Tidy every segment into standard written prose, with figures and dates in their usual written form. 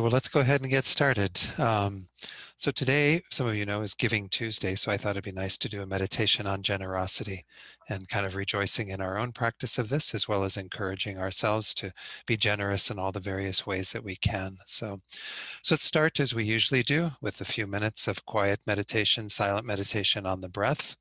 well, let's go ahead and get started. So today, some of you know, is Giving Tuesday, so I thought it'd be nice to do a meditation on generosity and kind of rejoicing in our own practice of this, as well as encouraging ourselves to be generous in all the various ways that we can. So let's start as we usually do with a few minutes of quiet meditation, silent meditation on the breath.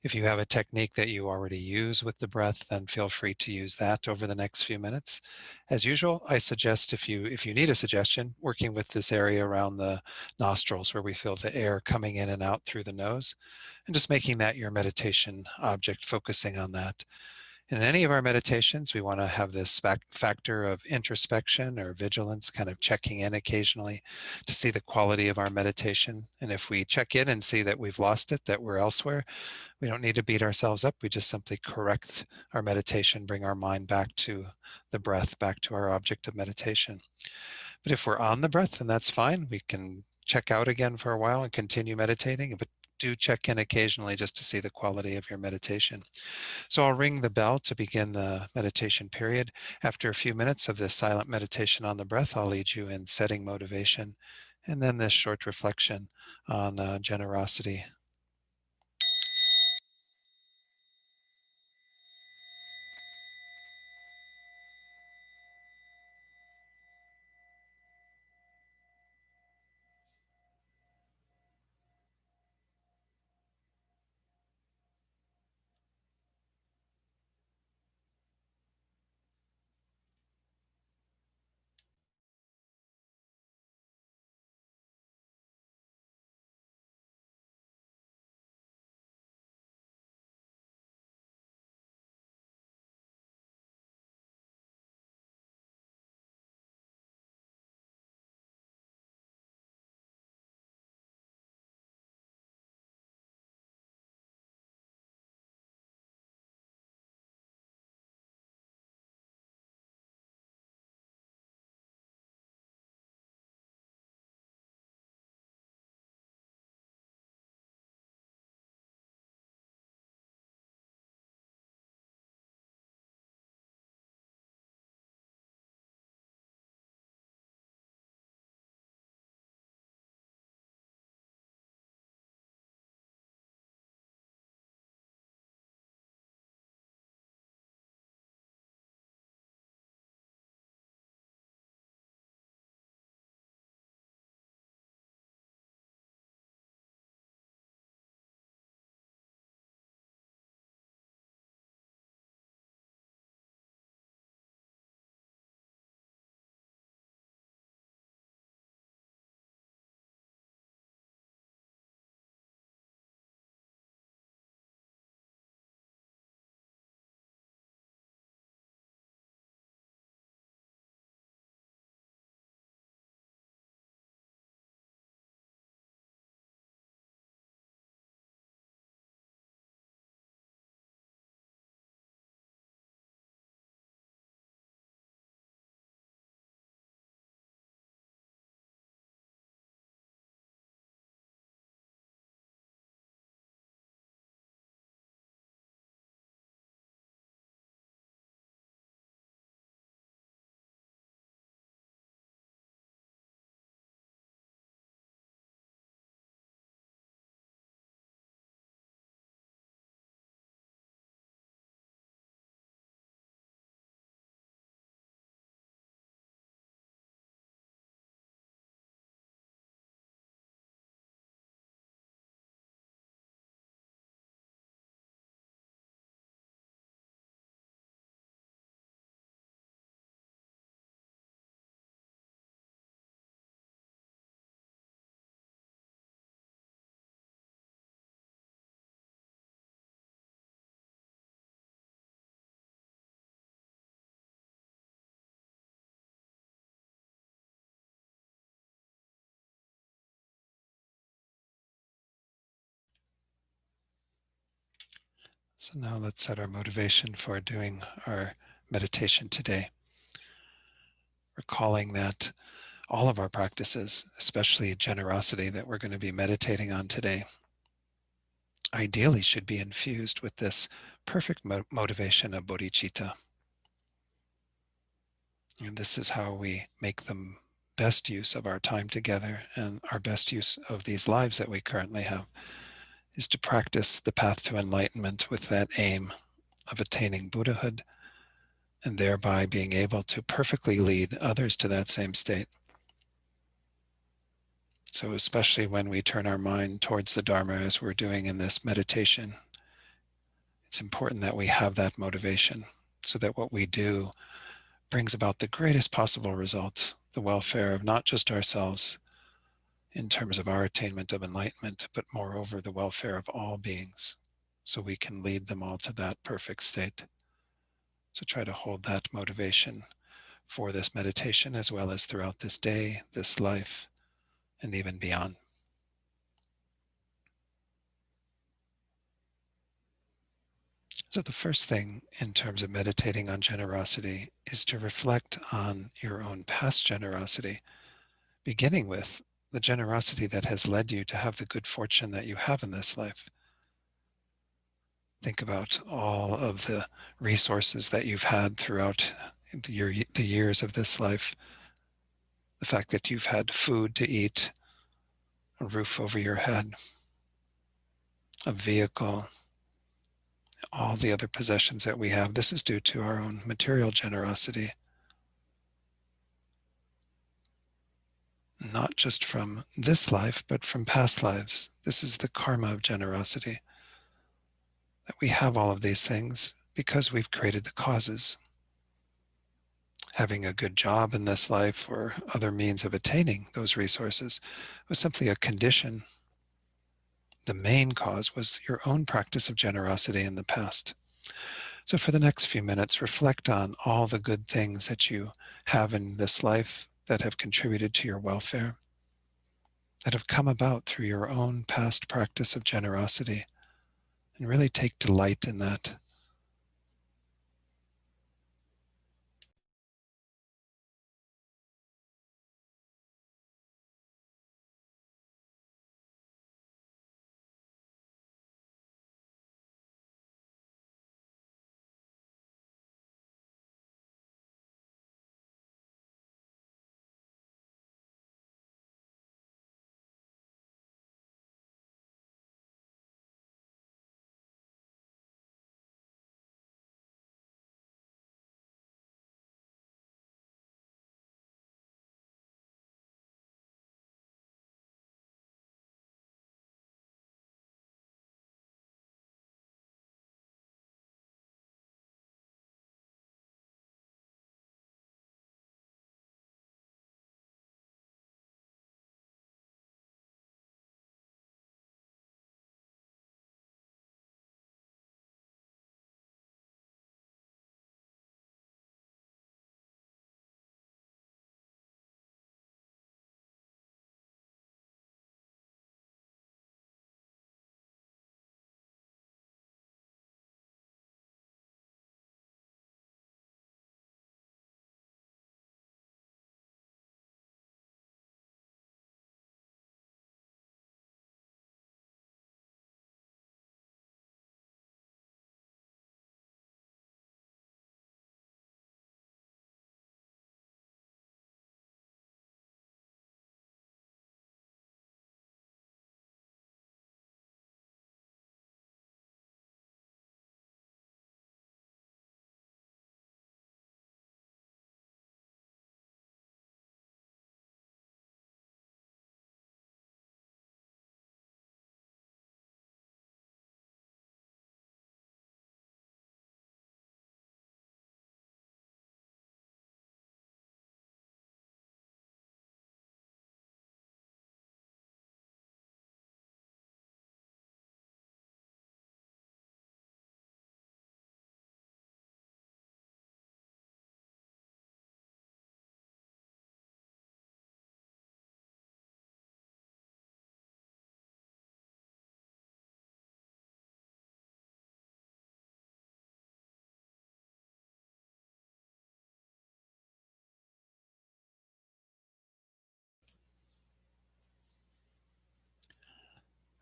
If you have a technique that you already use with the breath, then feel free to use that over the next few minutes. As usual, I suggest if you need a suggestion, working with this area around the nostrils where we feel the air coming in and out through the nose, and just making that your meditation object, focusing on that. In any of our meditations, we want to have this factor of introspection or vigilance, kind of checking in occasionally to see the quality of our meditation. And if we check in and see that we've lost it, that we're elsewhere, we don't need to beat ourselves up. We just simply correct our meditation, bring our mind back to the breath, back to our object of meditation. But if we're on the breath, then that's fine. We can check out again for a while and continue meditating, but do check in occasionally just to see the quality of your meditation. So I'll ring the bell to begin the meditation period. After a few minutes of this silent meditation on the breath, I'll lead you in setting motivation and then this short reflection on generosity. So now let's set our motivation for doing our meditation today, recalling that all of our practices, especially generosity that we're going to be meditating on today, ideally should be infused with this perfect motivation of bodhicitta. And this is how we make them best use of our time together and our best use of these lives that we currently have is to practice the path to enlightenment with that aim of attaining Buddhahood and thereby being able to perfectly lead others to that same state. So especially when we turn our mind towards the Dharma as we're doing in this meditation, it's important that we have that motivation so that what we do brings about the greatest possible results, the welfare of not just ourselves in terms of our attainment of enlightenment, but moreover the welfare of all beings, so we can lead them all to that perfect state. So try to hold that motivation for this meditation as well as throughout this day, this life, and even beyond. So the first thing in terms of meditating on generosity is to reflect on your own past generosity, beginning with the generosity that has led you to have the good fortune that you have in this life. Think about all of the resources that you've had throughout the years of this life. The fact that you've had food to eat, a roof over your head, a vehicle, all the other possessions that we have. This is due to our own material generosity, not just from this life, but from past lives. This is the karma of generosity, that we have all of these things because we've created the causes. Having a good job in this life or other means of attaining those resources was simply a condition. The main cause was your own practice of generosity in the past. So for the next few minutes, reflect on all the good things that you have in this life that have contributed to your welfare, that have come about through your own past practice of generosity, and really take delight in that.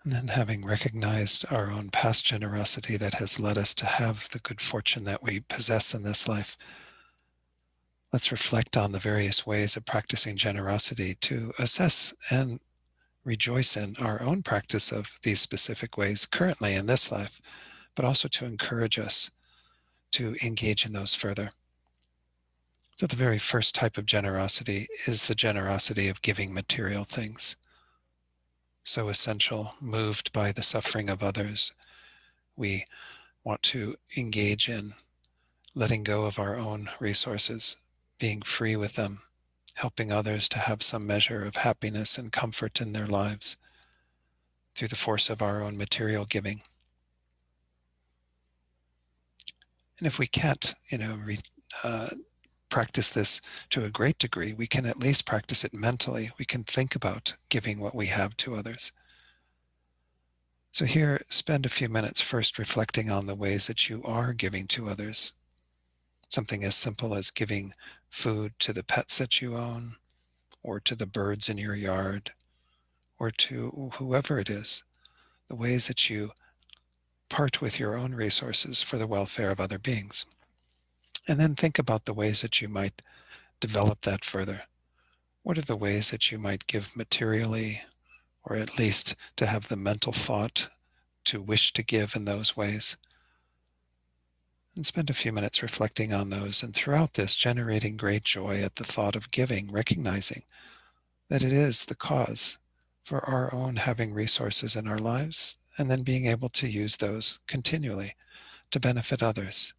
And then having recognized our own past generosity that has led us to have the good fortune that we possess in this life, Let's reflect on the various ways of practicing generosity to assess and rejoice in our own practice of these specific ways currently in this life, but also to encourage us to engage in those further. So the very first type of generosity is the generosity of giving material things. So essential, moved by the suffering of others, we want to engage in letting go of our own resources, being free with them, helping others to have some measure of happiness and comfort in their lives through the force of our own material giving. And if we can't, practice this to a great degree, we can at least practice it mentally. We can think about giving what we have to others. So here, spend a few minutes first reflecting on the ways that you are giving to others. Something as simple as giving food to the pets that you own, or to the birds in your yard, or to whoever it is, the ways that you part with your own resources for the welfare of other beings. And then think about the ways that you might develop that further. What are the ways that you might give materially, or at least to have the mental thought to wish to give in those ways? And spend a few minutes reflecting on those, and throughout this, generating great joy at the thought of giving, recognizing that it is the cause for our own having resources in our lives, and then being able to use those continually to benefit others.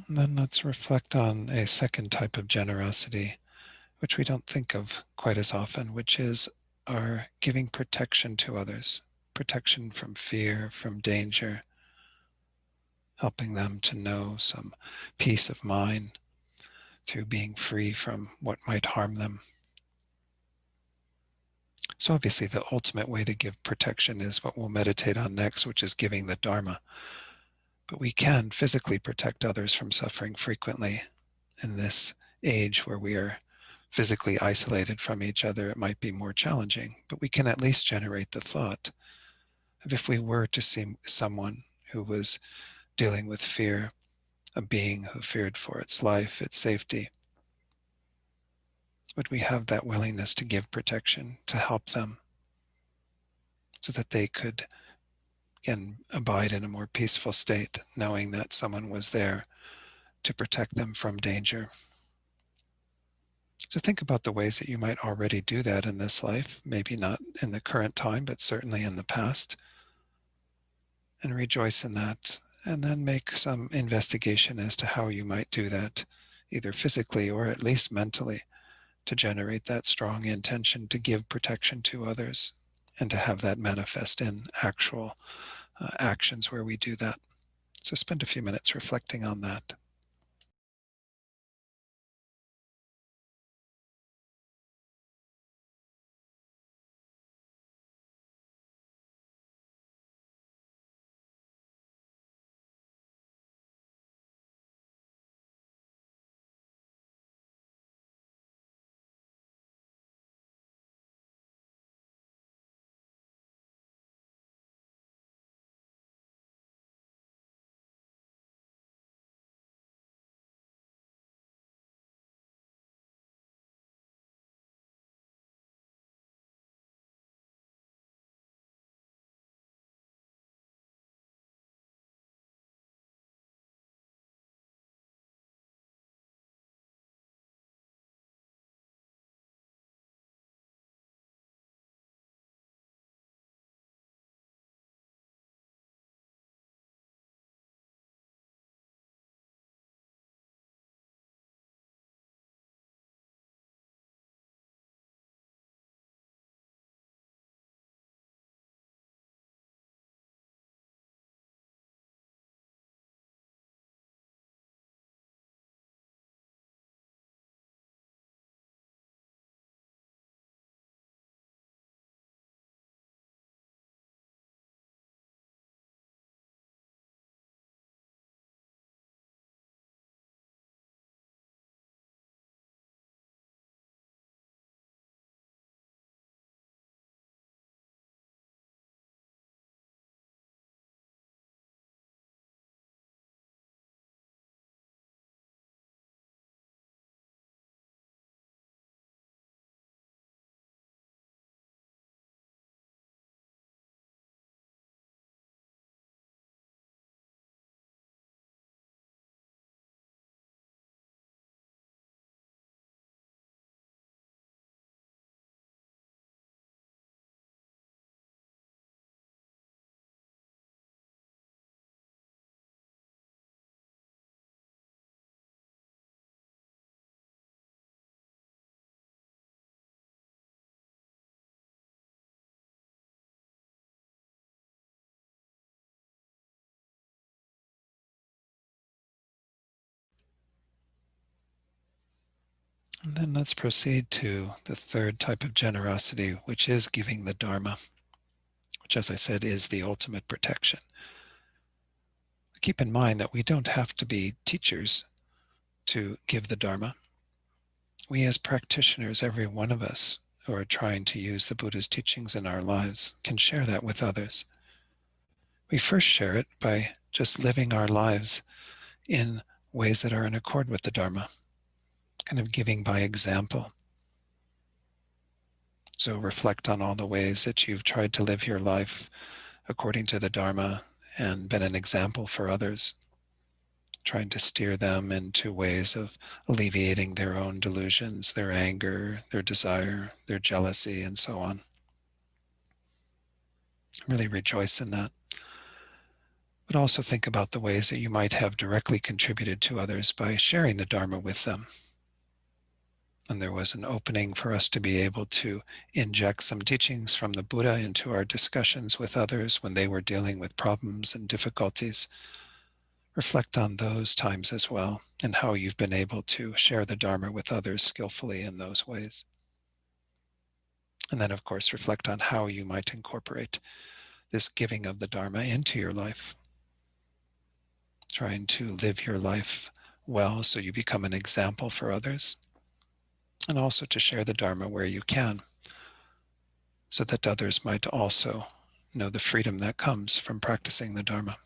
And then let's reflect on a second type of generosity, which we don't think of quite as often, which is our giving protection to others, protection from fear, from danger, helping them to know some peace of mind through being free from what might harm them. So obviously the ultimate way to give protection is what we'll meditate on next, which is giving the Dharma. But we can physically protect others from suffering frequently. In this age where we are physically isolated from each other, it might be more challenging, but we can at least generate the thought of, if we were to see someone who was dealing with fear, a being who feared for its life, its safety, would we have that willingness to give protection, to help them, so that they could, again, abide in a more peaceful state, knowing that someone was there to protect them from danger? So think about the ways that you might already do that in this life, maybe not in the current time, but certainly in the past, and rejoice in that. And then make some investigation as to how you might do that, either physically or at least mentally, to generate that strong intention to give protection to others and to have that manifest in actual actions where we do that. So spend a few minutes reflecting on that. And then let's proceed to the third type of generosity, which is giving the Dharma, which, as I said, is the ultimate protection. Keep in mind that we don't have to be teachers to give the Dharma. We as practitioners, every one of us who are trying to use the Buddha's teachings in our lives, can share that with others. We first share it by just living our lives in ways that are in accord with the Dharma, kind of giving by example. So reflect on all the ways that you've tried to live your life according to the Dharma and been an example for others, trying to steer them into ways of alleviating their own delusions, their anger, their desire, their jealousy, and so on. Really rejoice in that. But also think about the ways that you might have directly contributed to others by sharing the Dharma with them. And there was an opening for us to be able to inject some teachings from the Buddha into our discussions with others when they were dealing with problems and difficulties. reflect on those times as well and how you've been able to share the Dharma with others skillfully in those ways. And then, of course, reflect on how you might incorporate this giving of the Dharma into your life, trying to live your life well so you become an example for others, and also to share the Dharma where you can, so that others might also know the freedom that comes from practicing the Dharma.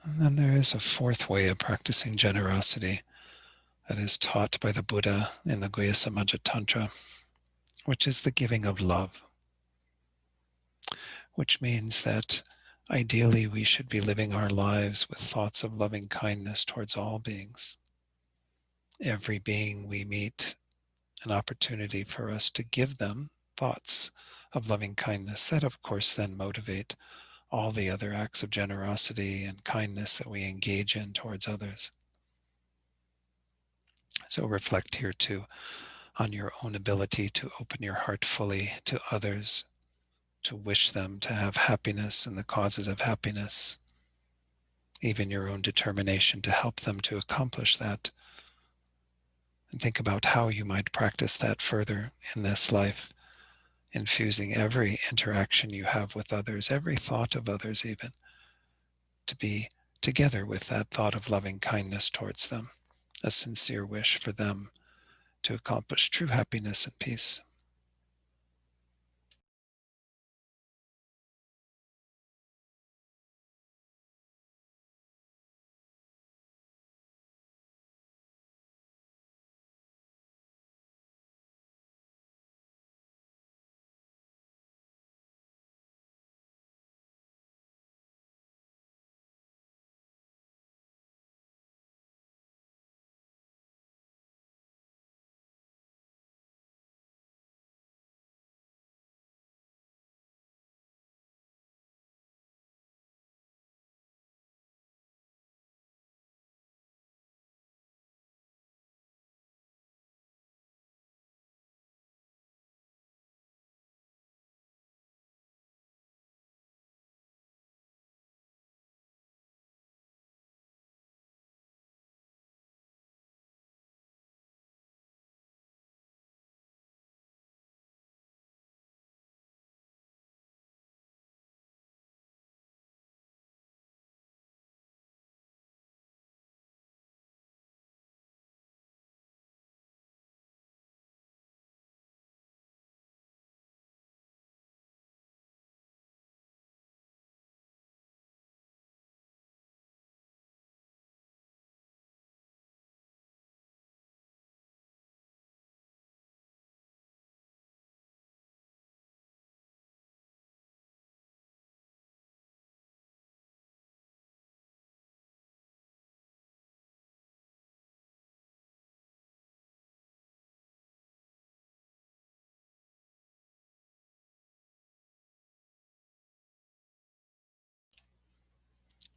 And then there is a fourth way of practicing generosity that is taught by the Buddha in the Guhya Samaja Tantra, which is the giving of love, which means that ideally we should be living our lives with thoughts of loving kindness towards all beings. Every being we meet, an opportunity for us to give them thoughts of loving kindness that, of course, then motivate all the other acts of generosity and kindness that we engage in towards others. So reflect here too on your own ability to open your heart fully to others, to wish them to have happiness and the causes of happiness, even your own determination to help them to accomplish that. And think about how you might practice that further in this life, infusing every interaction you have with others, every thought of others even, to be together with that thought of loving kindness towards them, a sincere wish for them to accomplish true happiness and peace.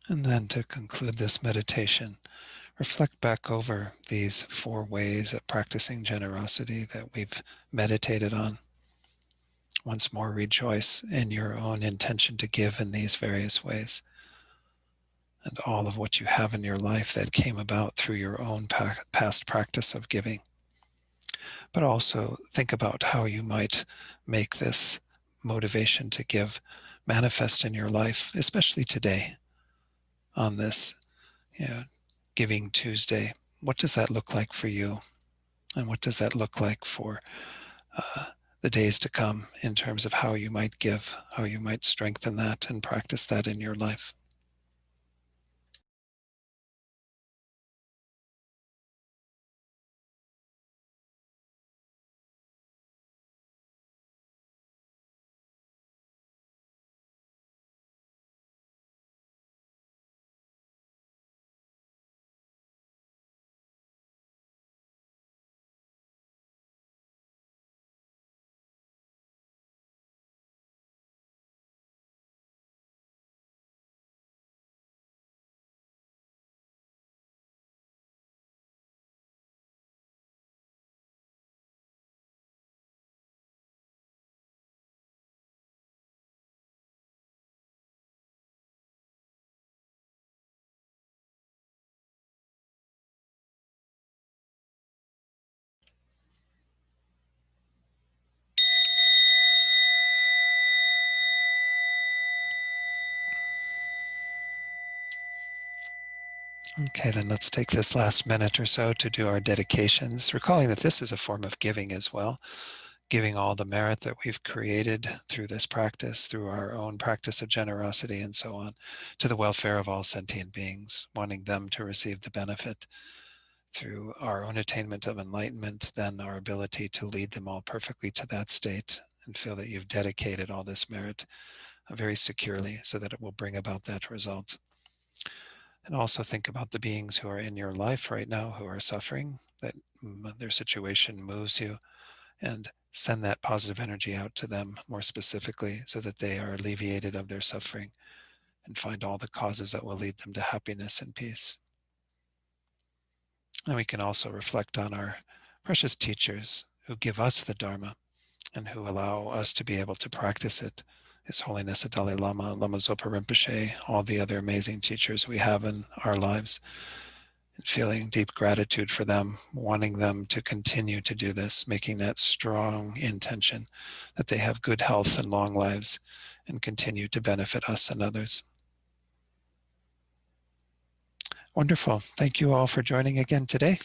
And then to conclude this meditation, reflect back over these 4 ways of practicing generosity that we've meditated on. Once more, rejoice in your own intention to give in these various ways, and all of what you have in your life that came about through your own past practice of giving. But also think about how you might make this motivation to give manifest in your life, especially today on this, Giving Tuesday. What does that look like for you? And what does that look like for the days to come in terms of how you might give, how you might strengthen that and practice that in your life? Okay, then let's take this last minute or so to do our dedications, recalling that this is a form of giving as well, giving all the merit that we've created through this practice, through our own practice of generosity and so on, to the welfare of all sentient beings, wanting them to receive the benefit through our own attainment of enlightenment, then our ability to lead them all perfectly to that state, and feel that you've dedicated all this merit very securely so that it will bring about that result. And also think about the beings who are in your life right now who are suffering, that their situation moves you, and send that positive energy out to them more specifically so that they are alleviated of their suffering and find all the causes that will lead them to happiness and peace. And we can also reflect on our precious teachers who give us the Dharma and who allow us to be able to practice it. His Holiness the Dalai Lama, Lama Zopa Rinpoche, all the other amazing teachers we have in our lives, and feeling deep gratitude for them, wanting them to continue to do this, making that strong intention that they have good health and long lives and continue to benefit us and others. Wonderful. Thank you all for joining again today,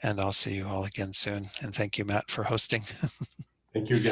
and I'll see you all again soon. And thank you, Matt, for hosting. Thank you again.